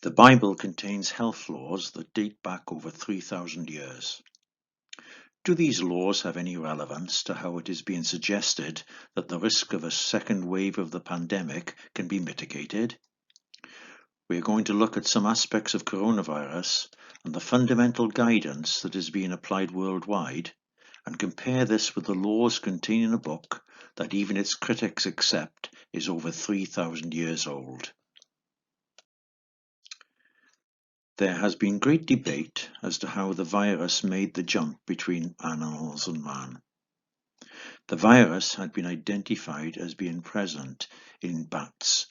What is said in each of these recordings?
The Bible contains health laws that date back over 3,000 years. Do these laws have any relevance to how it is being suggested that the risk of a second wave of the pandemic can be mitigated? We are going to look at some aspects of coronavirus and the fundamental guidance that is being applied worldwide, and compare this with the laws contained in a book that even its critics accept is over 3,000 years old. There has been great debate as to how the virus made the jump between animals and man. The virus had been identified as being present in bats,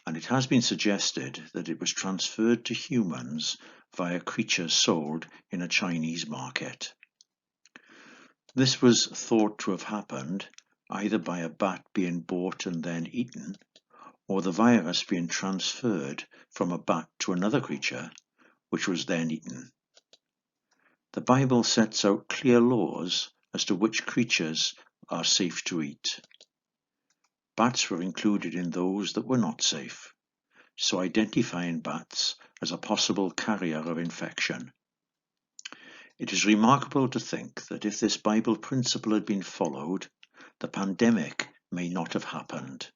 and it has been suggested that it was transferred to humans via creatures sold in a Chinese market. This was thought to have happened either by a bat being bought and then eaten, or the virus being transferred from a bat to another creature, which was then eaten. The Bible sets out clear laws as to which creatures are safe to eat. Bats were included in those that were not safe, so identifying bats as a possible carrier of infection. It is remarkable to think that if this Bible principle had been followed, the pandemic may not have happened.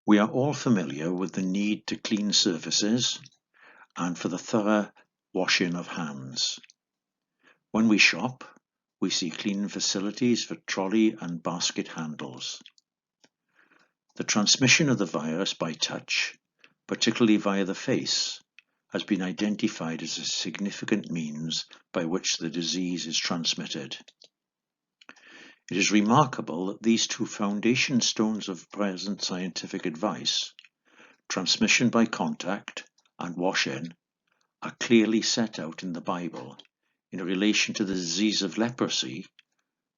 We are all familiar with the need to clean surfaces and for the thorough washing of hands. When we shop, we see clean facilities for trolley and basket handles. The transmission of the virus by touch, particularly via the face, has been identified as a significant means by which the disease is transmitted. It is remarkable that these two foundation stones of present scientific advice, transmission by contact and washing, are clearly set out in the Bible in relation to the disease of leprosy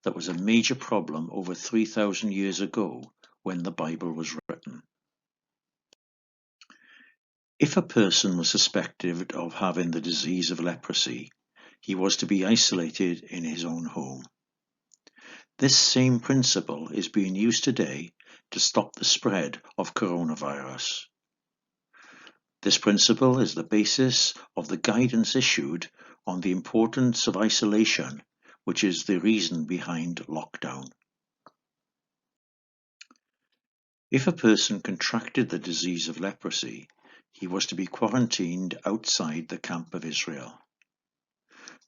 that was a major problem over 3,000 years ago when the Bible was written. If a person was suspected of having the disease of leprosy, he was to be isolated in his own home. This same principle is being used today to stop the spread of coronavirus. This principle is the basis of the guidance issued on the importance of isolation, which is the reason behind lockdown. If a person contracted the disease of leprosy, he was to be quarantined outside the camp of Israel.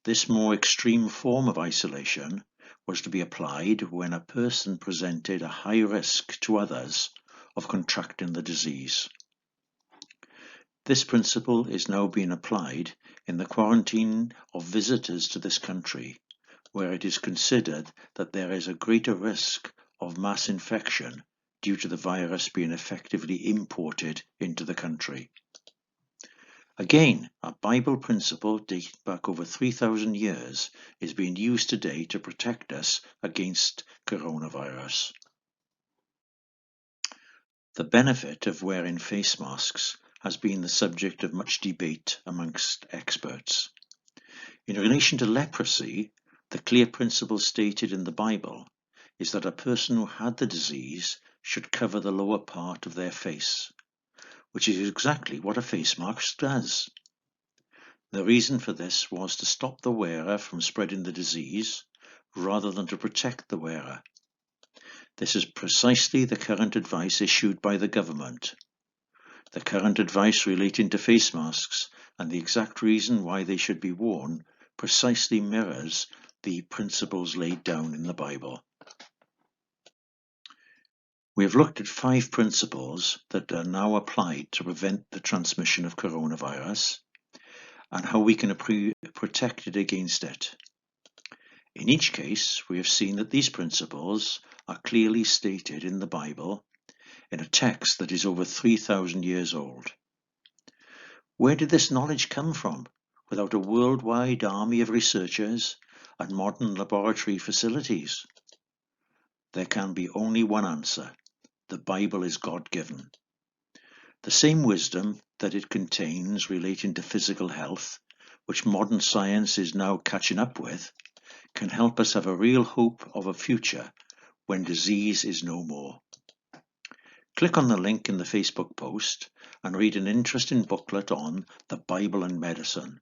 This more extreme form of isolation was to be applied when a person presented a high risk to others of contracting the disease. This principle is now being applied in the quarantine of visitors to this country, where it is considered that there is a greater risk of mass infection due to the virus being effectively imported into the country. Again, a Bible principle dating back over 3,000 years is being used today to protect us against coronavirus. The benefit of wearing face masks has been the subject of much debate amongst experts. In relation to leprosy, the clear principle stated in the Bible is that a person who had the disease should cover the lower part of their face, which is exactly what a face mask does. The reason for this was to stop the wearer from spreading the disease, rather than to protect the wearer. This is precisely the current advice issued by the government. The current advice relating to face masks and the exact reason why they should be worn precisely mirrors the principles laid down in the Bible. We have looked at 5 principles that are now applied to prevent the transmission of coronavirus and how we can be protected against it. In each case, we have seen that these principles are clearly stated in the Bible in a text that is over 3,000 years old. Where did this knowledge come from without a worldwide army of researchers and modern laboratory facilities? There can be only one answer. The Bible is God-given. The same wisdom that it contains relating to physical health, which modern science is now catching up with, can help us have a real hope of a future when disease is no more. Click on the link in the Facebook post and read an interesting booklet on the Bible and medicine.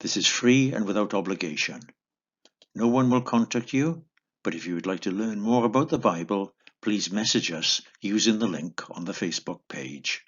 This is free and without obligation. No one will contact you, but if you would like to learn more about the Bible, please message us using the link on the Facebook page.